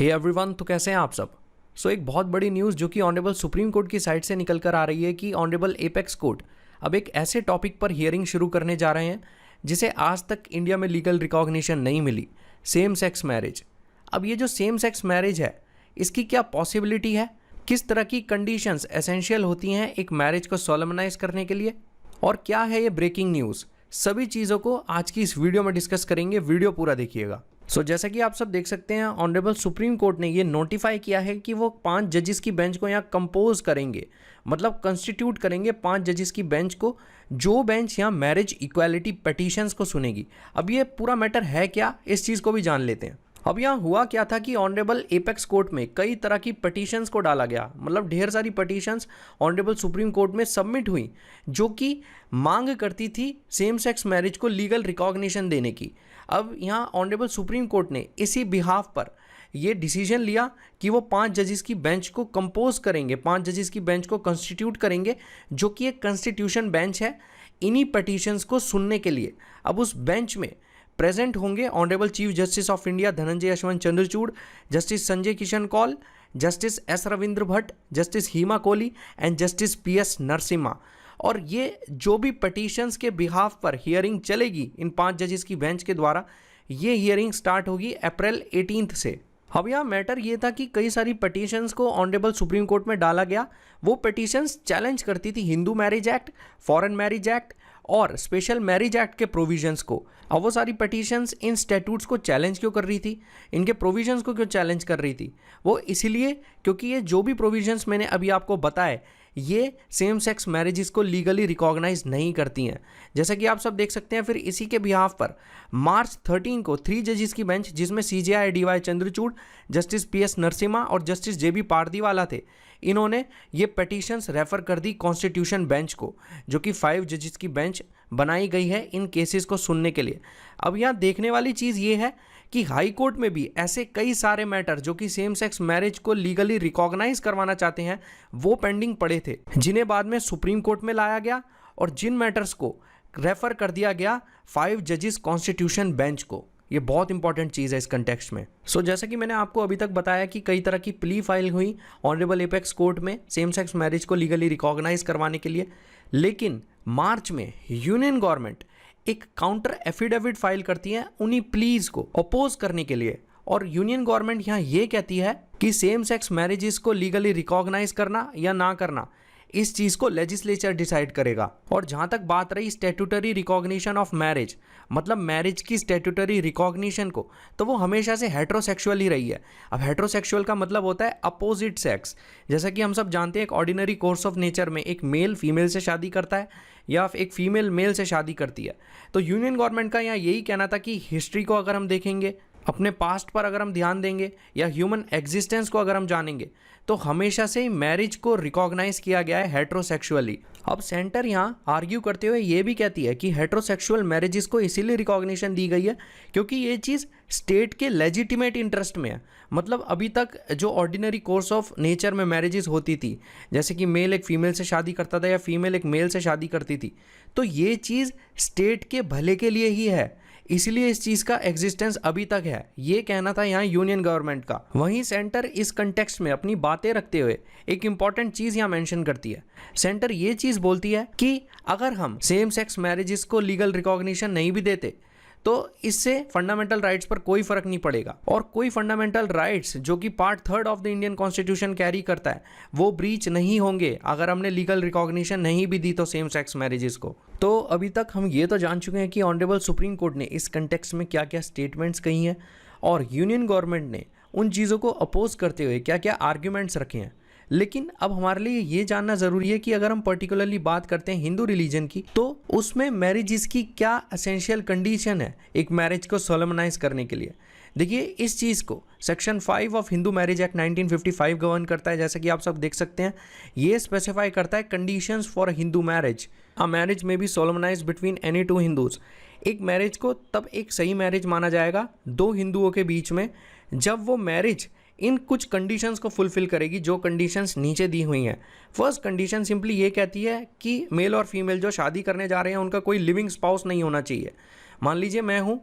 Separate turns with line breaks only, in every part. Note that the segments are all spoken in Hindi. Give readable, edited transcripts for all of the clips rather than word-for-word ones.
हे एवरीवन, तो कैसे हैं आप सब। एक बहुत बड़ी न्यूज़ जो कि ऑनरेबल सुप्रीम कोर्ट की साइड से निकल कर आ रही है कि ऑनरेबल एपेक्स कोर्ट अब एक ऐसे टॉपिक पर हियरिंग शुरू करने जा रहे हैं जिसे आज तक इंडिया में लीगल रिकॉग्निशन नहीं मिली, सेम सेक्स मैरिज। अब ये जो सेम सेक्स मैरिज है इसकी क्या पॉसिबिलिटी है, किस तरह की कंडीशंस एसेंशियल होती हैं एक मैरिज को सोलमनाइज करने के लिए, और क्या है ये ब्रेकिंग न्यूज़, सभी चीज़ों को आज की इस वीडियो में डिस्कस करेंगे। वीडियो पूरा देखिएगा। जैसा कि आप सब देख सकते हैं, ऑनरेबल सुप्रीम कोर्ट ने ये नोटिफाई किया है कि वो 5 जजेस की बेंच को यहाँ कंपोज करेंगे, मतलब कंस्टिट्यूट करेंगे 5 जजेस की बेंच को, जो बेंच यहाँ मैरिज इक्वालिटी पिटीशंस को सुनेगी। अब ये पूरा मैटर है क्या, इस चीज़ को भी जान लेते हैं। अब यहाँ हुआ क्या था कि ऑनरेबल एपेक्स कोर्ट में कई तरह की पिटीशंस को डाला गया, मतलब ढेर सारी पिटीशंस ऑनरेबल सुप्रीम कोर्ट में सबमिट हुई जो कि मांग करती थी सेम सेक्स मैरिज को लीगल रिकॉग्निशन देने की। अब यहाँ ऑनरेबल सुप्रीम कोर्ट ने इसी बिहाफ पर ये डिसीजन लिया कि वो 5 जजेस की बेंच को कंपोज करेंगे, 5 जजेस की बेंच को कंस्टिट्यूट करेंगे, जो कि एक कॉन्स्टिट्यूशन बेंच है इन्हीं पिटीशंस को सुनने के लिए। अब उस बेंच में प्रेजेंट होंगे honourable chief justice of India Dhananjaya Yeshwant Chandrachud, justice Sanjay Kishan Kaul, justice S Ravindra Bhat, justice Hima Kohli and justice PS Narasimha. और ये जो भी पिटीशंस के बिहाफ पर हियरिंग चलेगी इन 5 जजेस की बेंच के द्वारा, ये हियरिंग स्टार्ट होगी अप्रैल 18 से। अब यहाँ मैटर ये था कि कई सारी पिटीशंस को ऑनरेबल सुप्रीम कोर्ट में डाला गया। वो पिटीशंस चैलेंज करती थी Hindu marriage act, foreign marriage act और स्पेशल मैरिज एक्ट के प्रोविजंस को। अब वो सारी पिटीशंस इन स्टैट्यूट्स को चैलेंज क्यों कर रही थी, इनके प्रोविजंस को क्यों चैलेंज कर रही थी? वो इसीलिए क्योंकि ये जो भी प्रोविजंस मैंने अभी आपको बताए ये सेम सेक्स मैरिजेस को लीगली रिकॉग्नाइज नहीं करती हैं। जैसा कि आप सब देख सकते हैं, फिर इसी के बिहाफ पर मार्च 13 को 3 जजेस की बेंच, जिसमें CJI DY Chandrachud, justice PS Narasimha और जस्टिस JB पारदीवाला थे, इन्होंने ये पिटीशंस रेफर कर दी कॉन्स्टिट्यूशन बेंच को, जो कि 5 जजेस की बेंच बनाई गई है इन केसेस को सुनने के लिए। अब यहाँ देखने वाली चीज़ ये है कि हाई कोर्ट में भी ऐसे कई सारे मैटर जो कि सेम सेक्स मैरिज को लीगली रिकॉग्नाइज करवाना चाहते हैं वो पेंडिंग पड़े थे, जिन्हें बाद में सुप्रीम कोर्ट में लाया गया और जिन मैटर्स को रेफर कर दिया गया 5 जजेस कॉन्स्टिट्यूशन बेंच को। ये बहुत इंपॉर्टेंट चीज़ है इस कंटेक्स्ट में। जैसा कि मैंने आपको अभी तक बताया कि कई तरह की प्ली फाइल हुई ऑनरेबल एपेक्स कोर्ट में सेम सेक्स मैरिज को लीगली रिकॉग्नाइज करवाने के लिए, लेकिन मार्च में यूनियन गवर्नमेंट एक काउंटर एफिडेविट फाइल करती है उन्हीं प्लीज को अपोज करने के लिए। और यूनियन गवर्नमेंट यहाँ ये कहती है कि सेम सेक्स मैरिजेस को लीगली रिकॉग्नाइज करना या ना करना, इस चीज़ को लेजिस्लेचर डिसाइड करेगा। और जहाँ तक बात रही स्टैट्यूटरी रिकॉग्निशन ऑफ मैरिज, मतलब मैरिज की स्टैट्यूटरी रिकॉग्निशन को, तो वो हमेशा से हेट्रोसेक्सुअल ही रही है। अब हेट्रोसेक्सुअल का मतलब होता है अपोजिट सेक्स। जैसा कि हम सब जानते हैं, एक ऑर्डिनरी कोर्स ऑफ नेचर में एक मेल फीमेल से शादी करता है या एक फीमेल मेल से शादी करती है। तो यूनियन गवर्नमेंट का यहाँ यही कहना था कि हिस्ट्री को अगर हम देखेंगे, अपने पास्ट पर अगर हम ध्यान देंगे या ह्यूमन एग्जिस्टेंस को अगर हम जानेंगे, तो हमेशा से मैरिज को रिकॉग्नाइज किया गया है हेट्रोसेक्सुअली। अब सेंटर यहाँ आर्ग्यू करते हुए ये भी कहती है कि हेट्रोसेक्सुअल मैरिजेस को इसीलिए रिकॉग्निशन दी गई है क्योंकि ये चीज़ स्टेट के लेजिटिमेट इंटरेस्ट में है। मतलब अभी तक जो ऑर्डिनरी कोर्स ऑफ नेचर में मैरिजेस होती थी, जैसे कि मेल एक फीमेल से शादी करता था या फीमेल एक मेल से शादी करती थी, तो ये चीज़ स्टेट के भले के लिए ही है, इसलिए इस चीज़ का एग्जिस्टेंस अभी तक है, ये कहना था यहाँ यूनियन गवर्नमेंट का। वहीं सेंटर इस कंटेक्स्ट में अपनी बातें रखते हुए एक इंपॉर्टेंट चीज़ यहाँ मेंशन करती है। सेंटर ये चीज़ बोलती है कि अगर हम सेम सेक्स मैरिजेस को लीगल रिकॉग्निशन नहीं भी देते तो इससे फंडामेंटल राइट्स पर कोई फर्क नहीं पड़ेगा, और कोई फंडामेंटल राइट्स जो कि part 3 of the Indian constitution carry करता है वो ब्रीच नहीं होंगे अगर हमने लीगल रिकॉग्निशन नहीं भी दी तो सेम सेक्स मैरिजेस को। तो अभी तक हम ये तो जान चुके हैं कि ऑनरेबल सुप्रीम कोर्ट ने इस कंटेक्स्ट में क्या क्या स्टेटमेंट्स कही हैं और यूनियन गवर्नमेंट ने उन चीज़ों को अपोज करते हुए क्या क्या आर्ग्यूमेंट्स रखे हैं। लेकिन अब हमारे लिए ये जानना ज़रूरी है कि अगर हम पर्टिकुलरली बात करते हैं हिंदू रिलीजन की, तो उसमें मैरिजेस की क्या एसेंशियल कंडीशन है एक मैरिज को सोलमनाइज करने के लिए। देखिए, इस चीज़ को section 5 of Hindu marriage act 1955 govern करता है। जैसा कि आप सब देख सकते हैं, ये स्पेसिफाई करता है conditions for Hindu marriage. A marriage may be solemnize between any 2 Hindus. एक मैरिज को तब एक सही मैरिज माना जाएगा 2 हिंदुओं के बीच में जब वो मैरिज इन कुछ कंडीशंस को फुलफिल करेगी जो कंडीशंस नीचे दी हुई हैं। फर्स्ट कंडीशन सिंपली ये कहती है कि मेल और फीमेल जो शादी करने जा रहे हैं उनका कोई लिविंग स्पाउस नहीं होना चाहिए। मान लीजिए मैं हूँ,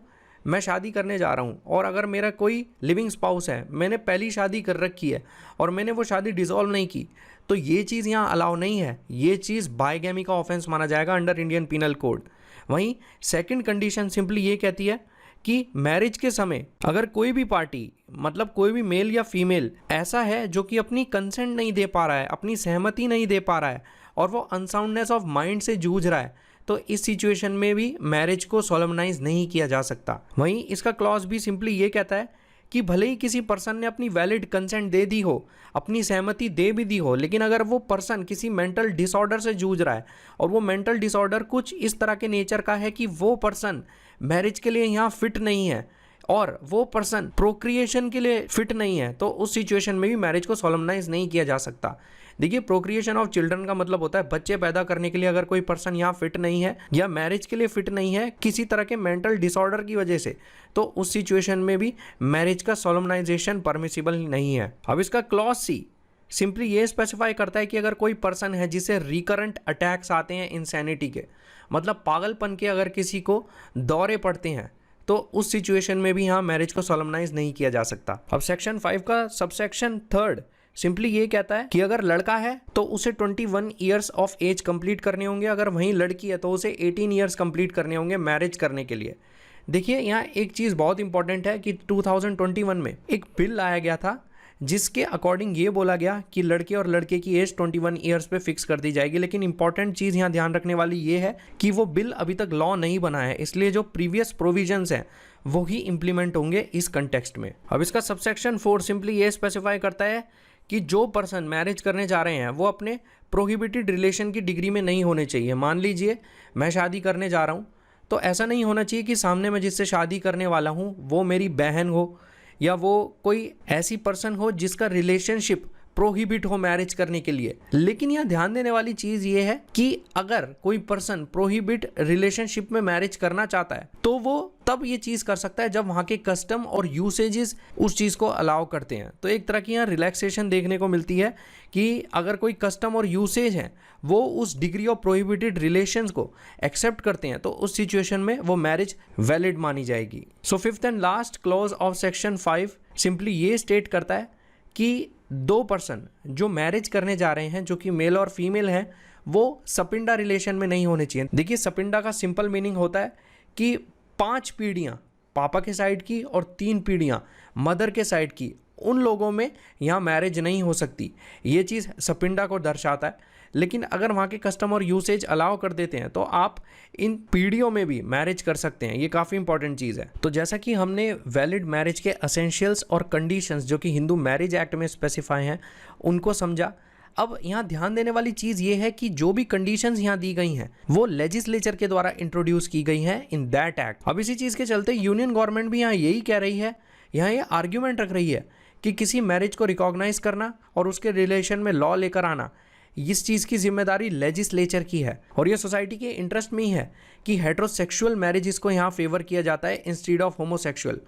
मैं शादी करने जा रहा हूँ और अगर मेरा कोई लिविंग स्पाउस है, मैंने पहली शादी कर रखी है और मैंने वो शादी डिसॉल्व नहीं की, तो ये चीज़ यहाँ अलाउ नहीं है। ये चीज़ बायगैमी का ऑफेंस माना जाएगा अंडर इंडियन पिनल कोड। वहीं सेकंड कंडीशन सिंपली ये कहती है कि मैरिज के समय अगर कोई भी पार्टी, मतलब कोई भी मेल या फीमेल ऐसा है जो कि अपनी कंसेंट नहीं दे पा रहा है, अपनी सहमति नहीं दे पा रहा है और वो अनसाउंडनेस ऑफ माइंड से जूझ रहा है, तो इस सिचुएशन में भी मैरिज को सोलमनाइज नहीं किया जा सकता। वहीं इसका क्लॉज भी सिंपली ये कहता है कि भले ही किसी पर्सन ने अपनी वैलिड कंसेंट दे दी हो, अपनी सहमति दे भी दी हो, लेकिन अगर वो पर्सन किसी मेंटल डिसऑर्डर से जूझ रहा है और वो मेंटल डिसऑर्डर कुछ इस तरह के नेचर का है कि वो पर्सन मैरिज के लिए यहाँ फिट नहीं है और वो पर्सन प्रोक्रिएशन के लिए फिट नहीं है, तो उस सिचुएशन में भी मैरिज को सोलमनाइज नहीं किया जा सकता। देखिए, प्रोक्रिएशन ऑफ चिल्ड्रन का मतलब होता है बच्चे पैदा करने के लिए अगर कोई पर्सन यहाँ फिट नहीं है या मैरिज के लिए फिट नहीं है किसी तरह के मेंटल डिसऑर्डर की वजह से, तो उस सिचुएशन में भी मैरिज का सोलमनाइजेशन परमिसिबल नहीं है। अब इसका क्लॉज सी सिंपली ये स्पेसिफाई करता है कि अगर कोई पर्सन है जिसे रिकरेंट अटैक्स आते हैं इंसैनिटी के, मतलब पागलपन के अगर किसी को दौरे पड़ते हैं, तो उस सिचुएशन में भी यहाँ मैरिज को सोलमनाइज नहीं किया जा सकता। अब सेक्शन 5 का सबसेक्शन 3 सिंपली ये कहता है कि अगर लड़का है तो उसे 21 ईयर्स ऑफ एज कंप्लीट करने होंगे, अगर वहीं लड़की है तो उसे 18 ईयर्स कंप्लीट करने होंगे मैरिज करने के लिए। देखिए, यहाँ एक चीज़ बहुत इंपॉर्टेंट है कि 2021 में एक बिल लाया गया था जिसके अकॉर्डिंग ये बोला गया कि लड़के और लड़के की एज 21 ईयर्स पे फिक्स कर दी जाएगी। लेकिन इंपॉर्टेंट चीज़ यहाँ ध्यान रखने वाली ये है कि वो बिल अभी तक लॉ नहीं बना है, इसलिए जो प्रीवियस प्रोविजंस हैं वो ही इंप्लीमेंट होंगे इस कंटेक्स्ट में। अब इसका सबसेक्शन 4 सिंपली ये स्पेसिफाई करता है कि जो पर्सन मैरिज करने जा रहे हैं वो अपने प्रोहिबिटेड रिलेशन की डिग्री में नहीं होने चाहिए। मान लीजिए मैं शादी करने जा रहा हूँ, तो ऐसा नहीं होना चाहिए कि सामने मैं जिससे शादी करने वाला हूँ वो मेरी बहन हो या वो कोई ऐसी पर्सन हो जिसका रिलेशनशिप प्रोहिबिट हो मैरिज करने के लिए। लेकिन यहाँ ध्यान देने वाली चीज़ ये है कि अगर कोई पर्सन प्रोहिबिट रिलेशनशिप में मैरिज करना चाहता है तो वो तब ये चीज़ कर सकता है जब वहाँ के कस्टम और यूसेजेस उस चीज़ को अलाउ करते हैं। तो एक तरह की यहाँ रिलैक्सेशन देखने को मिलती है कि अगर कोई कस्टम और यूसेज है वो उस डिग्री ऑफ प्रोहिबिटेड रिलेशंस को एक्सेप्ट करते हैं, तो उस सिचुएशन में वो मैरिज वैलिड मानी जाएगी। सो 5th and last clause of section 5 simply ये स्टेट करता है कि दो पर्सन जो मैरिज करने जा रहे हैं, जो कि मेल और फीमेल हैं, वो सपिंडा रिलेशन में नहीं होने चाहिए। देखिए, सपिंडा का सिंपल मीनिंग होता है कि 5 पीढ़ियाँ पापा के साइड की और 3 पीढ़ियाँ मदर के साइड की, उन लोगों में यहाँ मैरिज नहीं हो सकती। ये चीज़ सपिंडा को दर्शाता है। लेकिन अगर वहाँ के कस्टम और यूसेज अलाउ कर देते हैं तो आप इन पीढ़ियों में भी मैरिज कर सकते हैं। ये काफ़ी इंपॉर्टेंट चीज़ है। तो जैसा कि हमने वैलिड मैरिज के एसेंशियल्स और कंडीशंस जो कि हिंदू मैरिज एक्ट में स्पेसिफाई हैं उनको समझा। अब यहाँ ध्यान देने वाली चीज़ ये है कि जो भी कंडीशंस यहाँ दी गई हैं वो लेजिस्लेचर के द्वारा इंट्रोड्यूस की गई हैं इन दैट एक्ट। अब इसी चीज़ के चलते यूनियन गवर्नमेंट भी यहाँ यही कह रही है, यहाँ ये आर्ग्यूमेंट रख रही है कि किसी मैरिज को रिकॉग्नाइज करना और उसके रिलेशन में लॉ लेकर आना, इस चीज़ की जिम्मेदारी लेजिस्लेचर की है और ये सोसाइटी के इंटरेस्ट में ही है कि हेट्रोसेक्सुअल मैरिजेस को यहाँ फेवर किया जाता है इंस्टीड ऑफ होमोसेक्सुअल।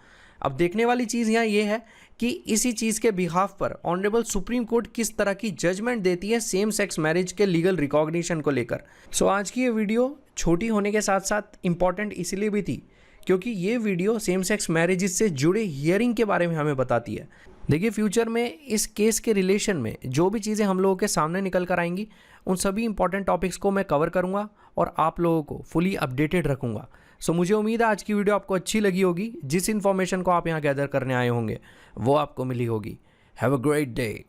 अब देखने वाली चीज़ यहाँ ये है कि इसी चीज़ के बिहाफ पर ऑनरेबल सुप्रीम कोर्ट किस तरह की जजमेंट देती है सेम सेक्स मैरिज के लीगल रिकॉग्निशन को लेकर। सो आज की ये वीडियो छोटी होने के साथ साथ इम्पॉर्टेंट इसलिए भी थी क्योंकि ये वीडियो सेम सेक्स मैरिजेस से जुड़े हियरिंग के बारे में हमें बताती है। देखिए, फ्यूचर में इस केस के रिलेशन में जो भी चीज़ें हम लोगों के सामने निकल कर आएंगी उन सभी इंपॉर्टेंट टॉपिक्स को मैं कवर करूंगा और आप लोगों को फुली अपडेटेड रखूंगा। सो मुझे उम्मीद है आज की वीडियो आपको अच्छी लगी होगी। जिस इन्फॉर्मेशन को आप यहाँ गैदर करने आए होंगे वो आपको मिली होगी। Have a great day.